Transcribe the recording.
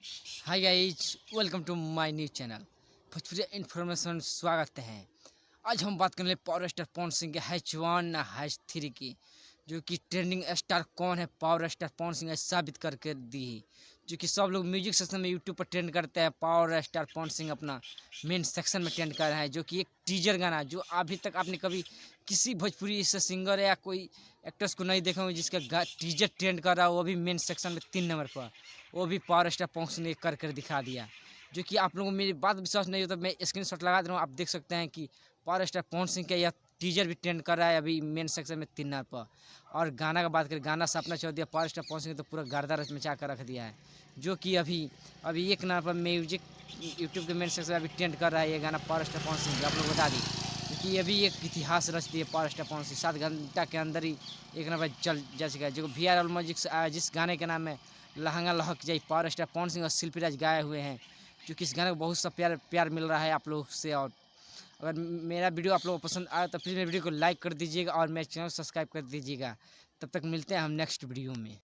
Hi guys, welcome to my new channel Bhojpuri information. स्वागत है। आज हम बात करने पावर स्टार पवन सिंह के H1 H3 की, जो कि ट्रेंडिंग स्टार कौन है। पावर स्टार पवन सिंह साबित करके दी, जो कि सब लोग म्यूजिक सेक्शन में यूट्यूब पर ट्रेंड करते हैं। पावर स्टार पवन सिंह अपना मेन सेक्शन में ट्रेंड कर रहा है, जो कि एक टीजर गाना जो अभी तक आपने कभी किसी भोजपुरी से सिंगर या कोई एक्ट्रेस को नहीं देखा होगा जिसका टीजर ट्रेंड कर रहा है, वो भी मेन सेक्शन में 3 नंबर पर। वो भी पावर स्टार पवन सिंह ने कर दिखा दिया, जो कि आप लोगों को मेरी बात विश्वास नहीं हो तो मैं स्क्रीनशॉट लगा दे रहा हूँ। आप देख सकते हैं कि पावर स्टार पवन सिंह का यह टीजर भी ट्रेंड कर रहा है अभी मेन सेक्शन में 3 नंबर पर। और गाना का बात करें, गाना सपना छोड़ दिया पावर स्टार पवन सिंह तो पूरा गर्दा मचा कर रख दिया है, जो कि अभी अभी 1 नंबर पर म्यूजिक यूट्यूब के मेन सेक्शन में अभी ट्रेंड कर रहा है। ये गाना पावर स्टार पवन सिंह आप लोग बता दी, क्योंकि ये भी एक इतिहास रच दिए पावर स्टार पवन सिंह। 7 घंटा के अंदर ही 1 नंबर चल जा चुका है, जो VR म्यूजिक जिस गाने के नाम है लहंगा लहक जाए, पावर स्टार पवन सिंह और शिल्पी राज गाए हुए हैं, क्योंकि इस गाने को बहुत सा प्यार मिल रहा है आप लोग से। और अगर मेरा वीडियो आप लोगों को पसंद आया तो प्लीज़ मेरे वीडियो को लाइक कर दीजिएगा और मेरे चैनल को सब्सक्राइब कर दीजिएगा। तब तक मिलते हैं हम नेक्स्ट वीडियो में।